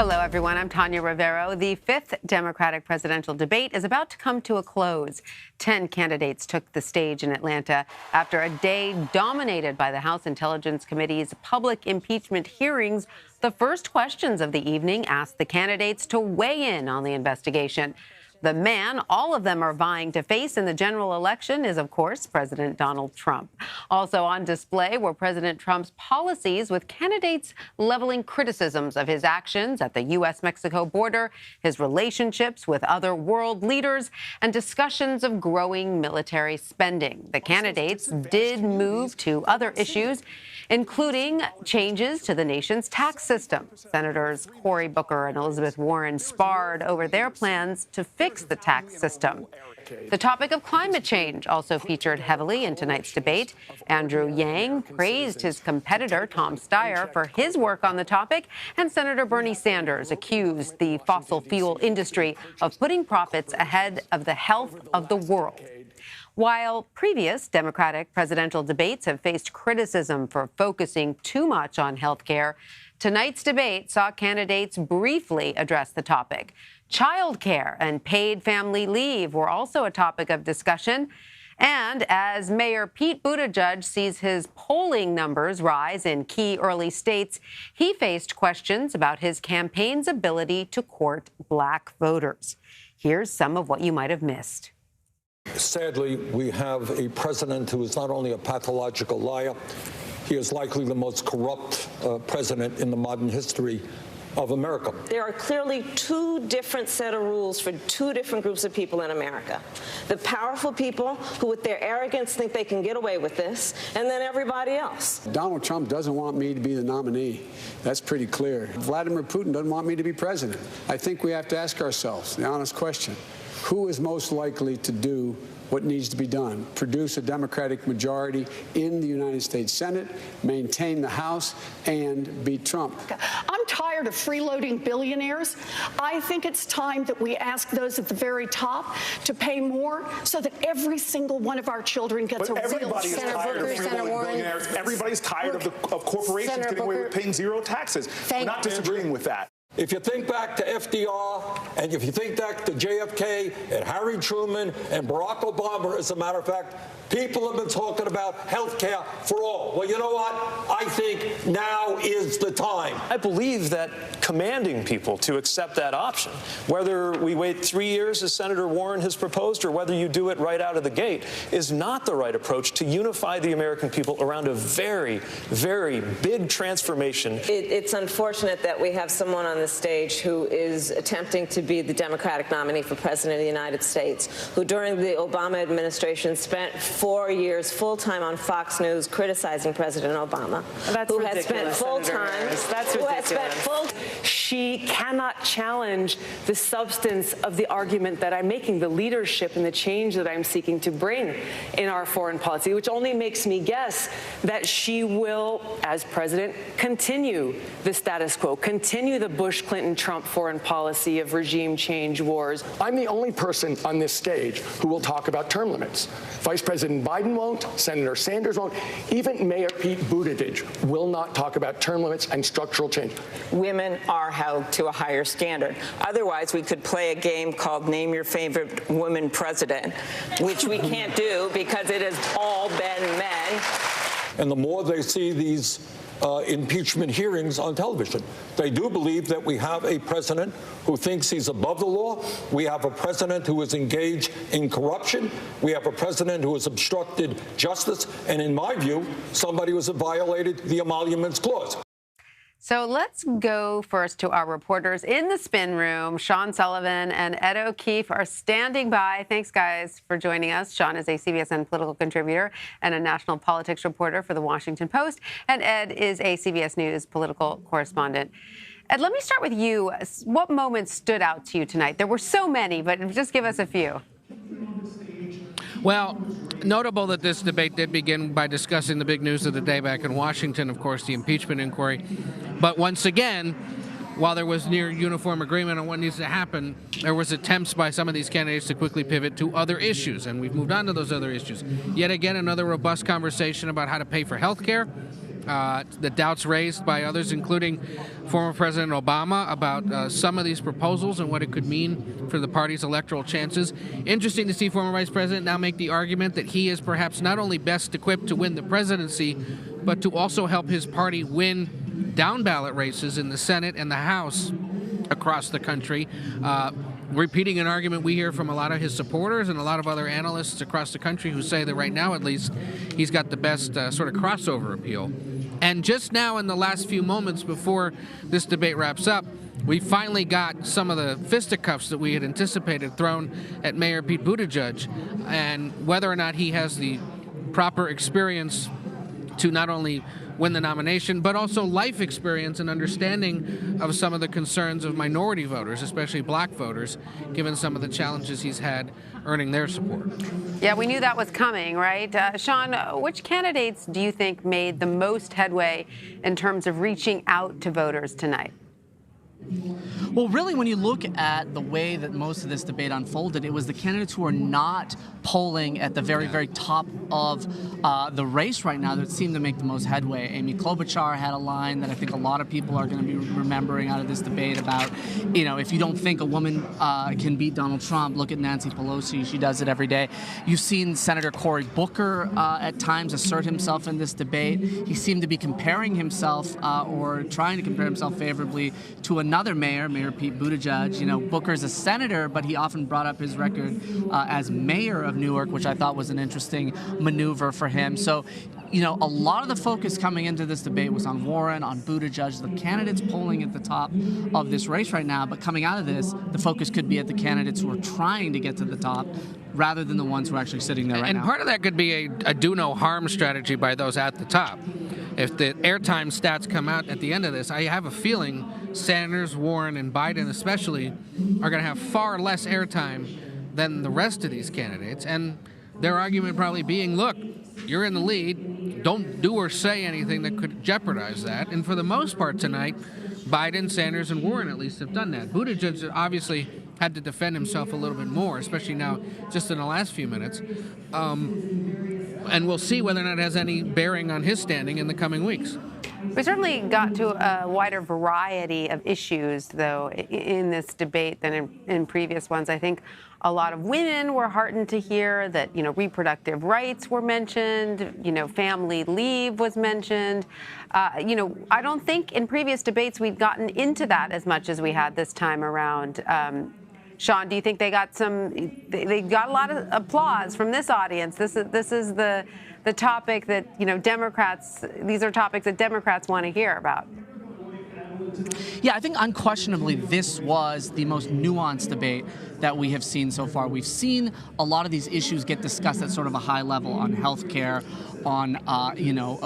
Hello, everyone. I'm Tanya Rivero. The fifth Democratic presidential debate is about to come to a close. 10 candidates took the stage in Atlanta after a day dominated by the House Intelligence Committee's public impeachment hearings. The first questions of the evening asked the candidates to weigh in on the investigation. The man all of them are vying to face in the general election is, of course, President Donald Trump. Also on display were President Trump's policies, with candidates leveling criticisms of his actions at the U.S.-Mexico border, his relationships with other world leaders, and discussions of growing military spending. The candidates did move to other issues, including changes to the nation's tax system. Senators Cory Booker and Elizabeth Warren sparred over their plans to fix the tax system. The topic of climate change also featured heavily in tonight's debate. Andrew Yang praised his competitor, Tom Steyer, for his work on the topic, and Senator Bernie Sanders accused the fossil fuel industry of putting profits ahead of the health of the world. While previous Democratic presidential debates have faced criticism for focusing too much on health care, tonight's debate saw candidates briefly address the topic. Child care and paid family leave were also a topic of discussion. And as Mayor Pete Buttigieg sees his polling numbers rise in key early states, he faced questions about his campaign's ability to court black voters. Here's some of what you might have missed. Sadly, we have a president who is not only a pathological liar, he is likely the most corrupt president in the modern history of America. There are clearly two different set of rules for two different groups of people in America. The powerful people who, with their arrogance, think they can get away with this, and then everybody else. Donald Trump doesn't want me to be the nominee. That's pretty clear. Vladimir Putin doesn't want me to be president. I think we have to ask ourselves the honest question: who is most likely to do what needs to be done? Produce a Democratic majority in the United States Senate, maintain the House, and beat Trump. I'm tired of freeloading billionaires. I think it's time that we ask those at the very top to pay more so that every single one of our children gets a real Everybody's tired of freeloading billionaires. Everybody's tired of corporations getting away with paying zero taxes. We're not disagreeing with that. If you think back to FDR, and if you think back to JFK and Harry Truman and Barack Obama, as a matter of fact, people have been talking about health care for all. Well, you know what? I think now is the time. I believe that commanding people to accept that option, whether we wait 3 years, as Senator Warren has proposed, or whether you do it right out of the gate, is not the right approach to unify the American people around a very, very big transformation. It's unfortunate that we have someone on the stage who is attempting to be the Democratic nominee for president of the United States, who during the Obama administration spent 4 years full-time on Fox News criticizing President Obama. That's who ridiculous, has spent full-time. That's ridiculous. She cannot challenge the substance of the argument that I'm making, the leadership and the change that I'm seeking to bring in our foreign policy, which only makes me guess that she will, as president, continue the status quo, continue the Bush-Clinton-Trump foreign policy of regime change wars. I'm the only person on this stage who will talk about term limits. Vice President Biden won't, Senator Sanders won't, even Mayor Pete Buttigieg will not talk about term limits and structural change. Women are held to a higher standard. Otherwise, we could play a game called Name Your Favorite Woman President, which we can't do because it has all been men. And the more they see these impeachment hearings on television, they do believe that we have a president who thinks he's above the law. We have a president who is engaged in corruption. We have a president who has obstructed justice. And in my view, somebody who has violated the Emoluments Clause. So let's go first to our reporters in the spin room. Sean Sullivan and Ed O'Keefe are standing by. Thanks, guys, for joining us. Sean is a CBSN political contributor and a national politics reporter for The Washington Post. And Ed is a CBS News political correspondent. Ed, let me start with you. What moments stood out to you tonight? There were so many, but just give us a few. Well, notable that this debate did begin by discussing the big news of the day back in Washington, of course, the impeachment inquiry. But once again, while there was near uniform agreement on what needs to happen, there was attempts by some of these candidates to quickly pivot to other issues, and we've moved on to those other issues. Yet again, another robust conversation about how to pay for health care, the doubts raised by others, including former President Obama, about some of these proposals and what it could mean for the party's electoral chances. Interesting to see former Vice President now make the argument that he is perhaps not only best equipped to win the presidency, but to also help his party win down-ballot races in the Senate and the House across the country, repeating an argument we hear from a lot of his supporters and a lot of other analysts across the country who say that right now, at least, he's got the best sort of crossover appeal. And just now, in the last few moments before this debate wraps up, we finally got some of the fisticuffs that we had anticipated thrown at Mayor Pete Buttigieg, and whether or not he has the proper experience to not only win the nomination, but also life experience and understanding of some of the concerns of minority voters, especially black voters, given some of the challenges he's had earning their support. Yeah, we knew that was coming, right? Sean, which candidates do you think made the most headway in terms of reaching out to voters tonight? Well, really, when you look at the way that most of this debate unfolded, it was the candidates who are not polling at the very, very top of the race right now that seemed to make the most headway. Amy Klobuchar had a line that I think a lot of people are going to be remembering out of this debate about, you know, if you don't think a woman can beat Donald Trump, look at Nancy Pelosi. She does it every day. You've seen Senator Cory Booker at times assert himself in this debate. He seemed to be comparing himself or trying to compare himself favorably to another mayor, Mayor Pete Buttigieg. You know, Booker's a senator, but he often brought up his record as mayor of Newark, which I thought was an interesting maneuver for him. So, you know, a lot of the focus coming into this debate was on Warren, on Buttigieg, the candidates polling at the top of this race right now. But coming out of this, the focus could be at the candidates who are trying to get to the top rather than the ones who are actually sitting there right now. And part of that could be a do-no-harm strategy by those at the top. If the airtime stats come out at the end of this, I have a feeling Sanders, Warren, and Biden especially are going to have far less airtime than the rest of these candidates. And their argument probably being, look, you're in the lead. Don't do or say anything that could jeopardize that. And for the most part tonight, Biden, Sanders, and Warren at least have done that. Buttigieg obviously had to defend himself a little bit more, especially now just in the last few minutes. And we'll see whether or not it has any bearing on his standing in the coming weeks. We certainly got to a wider variety of issues, though, in this debate than in previous ones. I think a lot of women were heartened to hear that, you know, reproductive rights were mentioned, you know, family leave was mentioned. You know, I don't think in previous debates we'd gotten into that as much as we had this time around. Sean, do you think they got they got a lot of applause from this audience? This is the topic that, you know, these are topics that Democrats want to hear about. Yeah, I think unquestionably this was the most nuanced debate that we have seen so far. We've seen a lot of these issues get discussed at sort of a high level on health care, on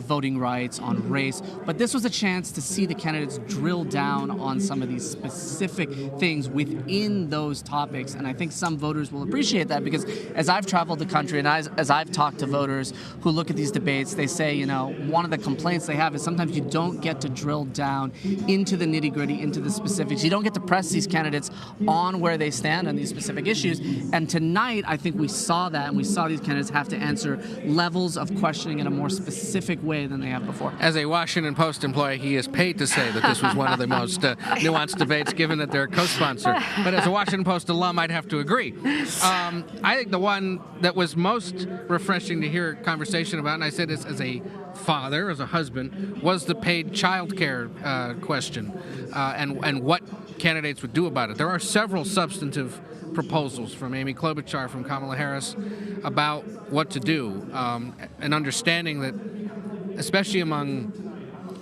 voting rights, on race. But this was a chance to see the candidates drill down on some of these specific things within those topics. And I think some voters will appreciate that, because as I've traveled the country and as I've talked to voters who look at these debates, they say, you know, one of the complaints they have is sometimes you don't get to drill down into the nitty-gritty, into the specifics. You don't get to press these candidates on where they stand on these specific issues. And tonight, I think we saw that, and we saw these candidates have to answer levels of questioning in a more specific way than they have before. As a Washington Post employee, he is paid to say that this was one of the most nuanced debates, given that they're a co-sponsor. But as a Washington Post alum, I'd have to agree. I think the one that was most refreshing to hear a conversation about, and I say this as a father, as a husband, was the paid child care question and what candidates would do about it. There are several substantive proposals from Amy Klobuchar, from Kamala Harris, about what to do, and understanding that, especially among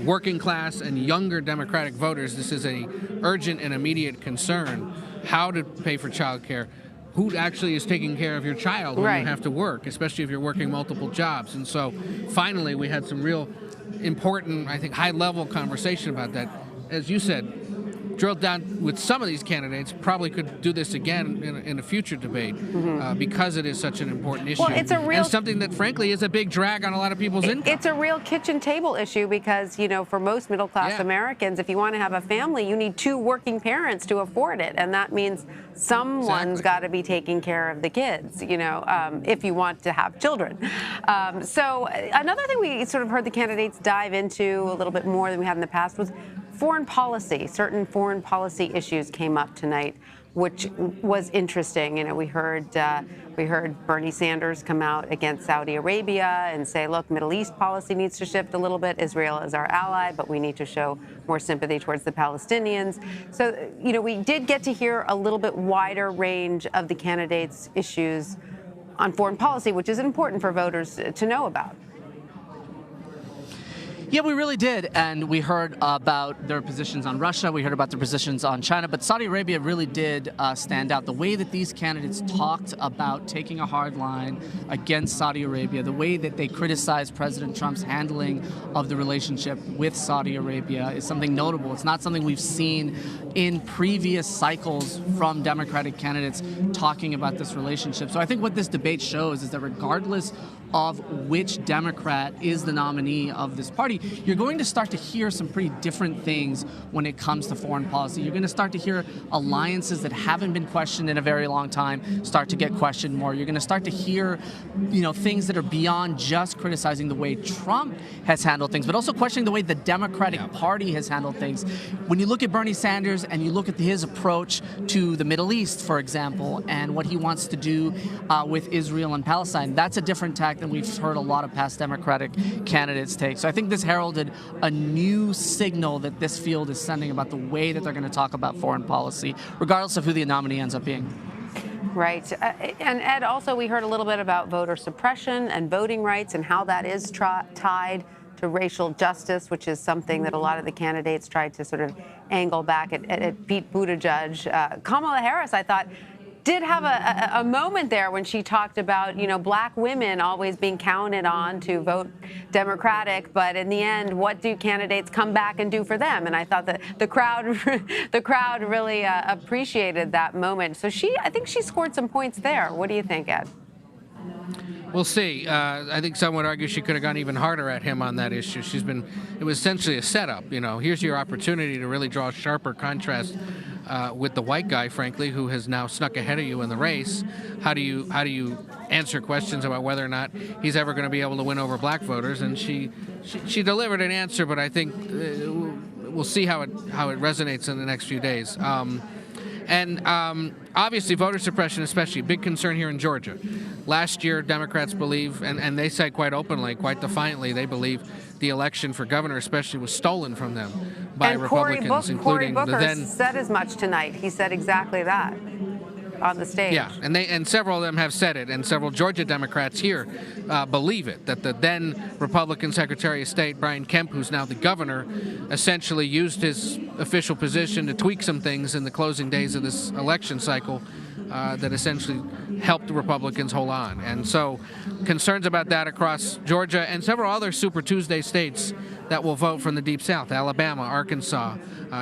working class and younger Democratic voters, this is an urgent and immediate concern. How to pay for child care. Who actually is taking care of your child when you have to work, especially if you're working multiple jobs. And so finally we had some real important, I think, high-level conversation about that. As you said, drilled down with some of these candidates, probably could do this again in a future debate because it is such an important issue. Well, it's a real, and something that, frankly, is a big drag on a lot of people's income. It's a real kitchen table issue because, you know, for most middle-class Americans, if you want to have a family, you need 2 working parents to afford it. And that means someone's got to be taking care of the kids, you know, if you want to have children. So another thing we sort of heard the candidates dive into a little bit more than we had in the past was foreign policy. Certain foreign policy issues came up tonight, which was interesting. You know, we heard Bernie Sanders come out against Saudi Arabia and say, look, Middle East policy needs to shift a little bit. Israel is our ally, but we need to show more sympathy towards the Palestinians. So, you know, we did get to hear a little bit wider range of the candidates' issues on foreign policy, which is important for voters to know about. Yeah, we really did, and we heard about their positions on Russia, we heard about their positions on China, but Saudi Arabia really did stand out. The way that these candidates talked about taking a hard line against Saudi Arabia, the way that they criticized President Trump's handling of the relationship with Saudi Arabia is something notable. It's not something we've seen in previous cycles from Democratic candidates talking about this relationship. So I think what this debate shows is that regardless of which Democrat is the nominee of this party, you're going to start to hear some pretty different things when it comes to foreign policy. You're going to start to hear alliances that haven't been questioned in a very long time start to get questioned more. You're going to start to hear, you know, things that are beyond just criticizing the way Trump has handled things, but also questioning the way the Democratic Party has handled things. When you look at Bernie Sanders and you look at his approach to the Middle East, for example, and what he wants to do with Israel and Palestine, that's a different tack than we've heard a lot of past Democratic candidates take. So I think this heralded a new signal that this field is sending about the way that they're going to talk about foreign policy, regardless of who the nominee ends up being. Right. And Ed, also we heard a little bit about voter suppression and voting rights and how that is tied to racial justice, which is something that a lot of the candidates tried to sort of angle back at Pete Buttigieg. Kamala Harris, I thought, did have a moment there when she talked about, you know, black women always being counted on to vote Democratic, but in the end, what do candidates come back and do for them? And I thought that the crowd really appreciated that moment. So I think she scored some points there. What do you think, Ed? We'll see. I think some would argue she could have gone even harder at him on that issue. It was essentially a setup. You know, here's your opportunity to really draw a sharper contrast with the white guy, frankly, who has now snuck ahead of you in the race. How do you answer questions about whether or not he's ever going to be able to win over black voters? And she delivered an answer, but I think we'll see how it resonates in the next few days. And obviously, voter suppression, especially, a big concern here in Georgia. Last year, Democrats believe, and they say quite openly, quite defiantly, they believe the election for governor especially was stolen from them by Republicans, including Cory Booker the then said as much tonight. He said exactly that on the stage. Yeah, and several of them have said it, and several Georgia Democrats here believe it, that the then Republican Secretary of State, Brian Kemp, who's now the governor, essentially used his official position to tweak some things in the closing days of this election cycle that essentially helped the Republicans hold on. And so concerns about that across Georgia and several other Super Tuesday states that will vote from the Deep South, Alabama, Arkansas,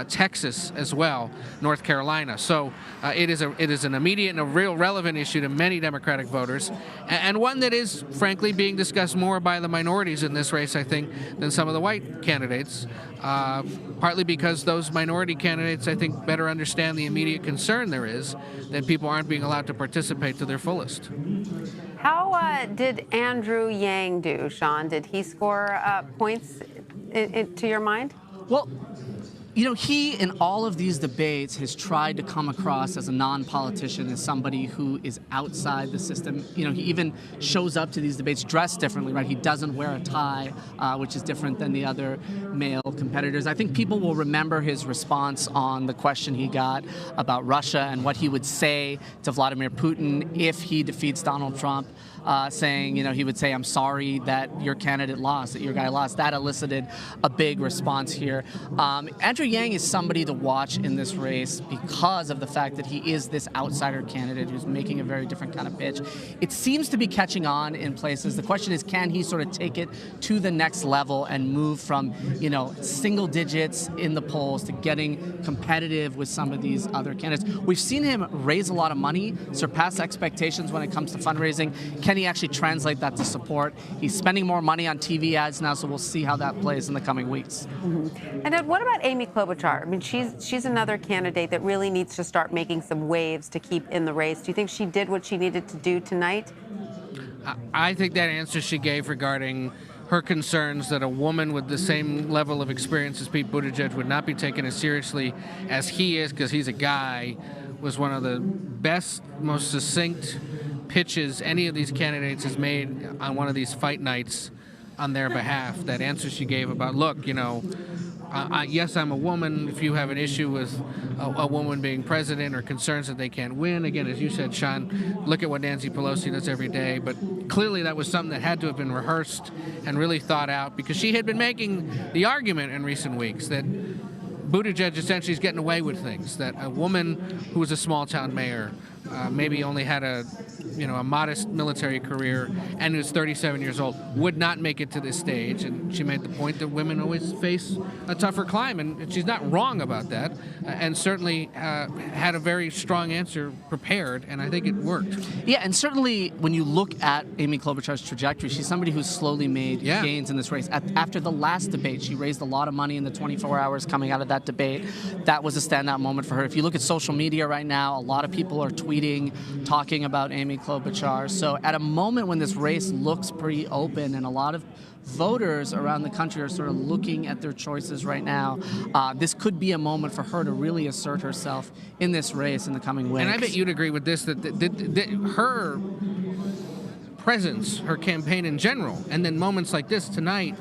Texas as well, North Carolina. So it is an immediate and a real relevant issue to many Democratic voters, and one that is, frankly, being discussed more by the minorities in this race, I think, than some of the white candidates, partly because those minority candidates, I think, better understand the immediate concern there is that people aren't being allowed to participate to their fullest. How did Andrew Yang do, Sean? Did he score points to your mind? Well, you know, he, in all of these debates, has tried to come across as a non-politician, as somebody who is outside the system. You know, he even shows up to these debates dressed differently, right? He doesn't wear a tie, which is different than the other male competitors. I think people will remember his response on the question he got about Russia and what he would say to Vladimir Putin if he defeats Donald Trump saying, he would say, "I'm sorry that your candidate lost, that your guy lost." That elicited a big response here. Andrew Yang is somebody to watch in this race because of the fact that he is this outsider candidate who's making a very different kind of pitch. It seems to be catching on in places. The question is, can he sort of take it to the next level and move from, single digits in the polls to getting competitive with some of these other candidates? We've seen him raise a lot of money, surpass expectations when it comes to fundraising. Can he actually translate that to support? He's spending more money on TV ads now, so we'll see how that plays in the coming weeks. Mm-hmm. And then what about Amy Klobuchar? I mean, she's another candidate that really needs to start making some waves to keep in the race. Do you think she did what she needed to do tonight? I think that answer she gave regarding her concerns that a woman with the same level of experience as Pete Buttigieg would not be taken as seriously as he is because he's a guy was one of the best, most succinct pitches any of these candidates has made on one of these fight nights on their behalf. That answer she gave about, look, yes, I'm a woman. If you have an issue with a woman being president or concerns that they can't win, again, as you said, Sean, look at what Nancy Pelosi does every day. But clearly that was something that had to have been rehearsed and really thought out because she had been making the argument in recent weeks that Buttigieg essentially is getting away with things, that a woman who was a small-town mayor, maybe only had a modest military career and who's 37 years old, would not make it to this stage. And she made the point that women always face a tougher climb, and she's not wrong about that, and certainly had a very strong answer prepared, and I think it worked. Yeah, and certainly when you look at Amy Klobuchar's trajectory, she's somebody who's slowly made gains in this race. After the last debate, she raised a lot of money in the 24 hours coming out of that debate. That was a standout moment for her. If you look at social media right now, a lot of people are tweeting, talking about Amy Klobuchar. So at a moment when this race looks pretty open and a lot of voters around the country are sort of looking at their choices right now, this could be a moment for her to really assert herself in this race in the coming weeks. And I bet you'd agree with this, that her presence, her campaign in general, and then moments like this tonight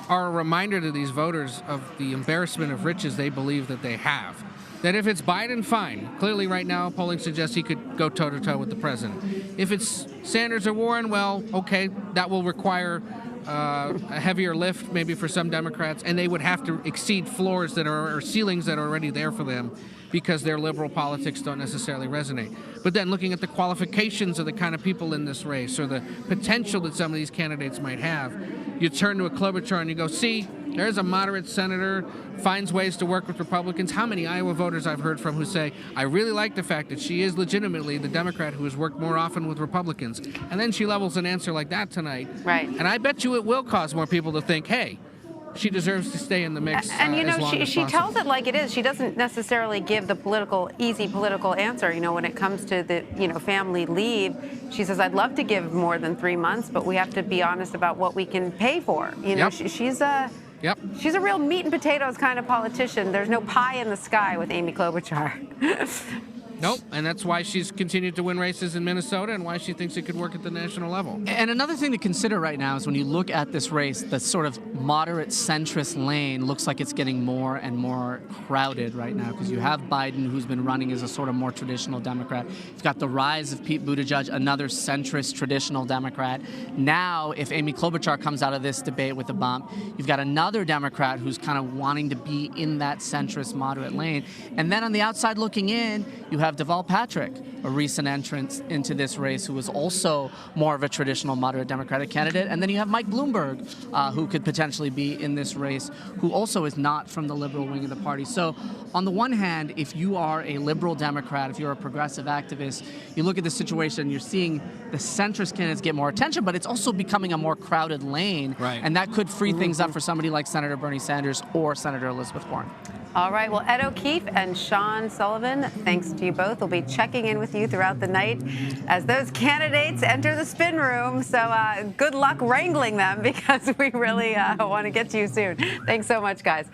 are a reminder to these voters of the embarrassment of riches they believe that they have. That if it's Biden, fine. Clearly right now, polling suggests he could go toe-to-toe with the president. If it's Sanders or Warren, well, okay, that will require a heavier lift maybe for some Democrats, and they would have to exceed floors that are, or ceilings that are already there for them because their liberal politics don't necessarily resonate. But then looking at the qualifications of the kind of people in this race or the potential that some of these candidates might have, you turn to a Klobuchar and you go, see, there's a moderate senator, finds ways to work with Republicans. How many Iowa voters I've heard from who say, I really like the fact that she is legitimately the Democrat who has worked more often with Republicans. And then she levels an answer like that tonight. Right. And I bet you it will cause more people to think, hey, she deserves to stay in the mix. And as long as she possible. tells it like it is. She doesn't necessarily give the easy political answer. When it comes to the family leave, she says, I'd love to give more than 3 months, but we have to be honest about what we can pay for. She's a real meat and potatoes kind of politician. There's no pie in the sky with Amy Klobuchar. Nope, and that's why she's continued to win races in Minnesota and why she thinks it could work at the national level. And another thing to consider right now is when you look at this race, the sort of moderate centrist lane looks like it's getting more and more crowded right now because you have Biden, who's been running as a sort of more traditional Democrat. You've got the rise of Pete Buttigieg, another centrist traditional Democrat. Now, if Amy Klobuchar comes out of this debate with a bump, you've got another Democrat who's kind of wanting to be in that centrist moderate lane. And then on the outside looking in, you have Deval Patrick, a recent entrant into this race who was also more of a traditional moderate Democratic candidate. And then you have Mike Bloomberg, who could potentially be in this race, who also is not from the liberal wing of the party. So on the one hand, if you are a liberal Democrat, if you're a progressive activist, you look at the situation, you're seeing the centrist candidates get more attention, but it's also becoming a more crowded lane. Right. And that could free things up for somebody like Senator Bernie Sanders or Senator Elizabeth Warren. All right. Well, Ed O'Keefe and Sean Sullivan, thanks to you both. We'll be checking in with you throughout the night as those candidates enter the spin room. So good luck wrangling them because we really want to get to you soon. Thanks so much, guys.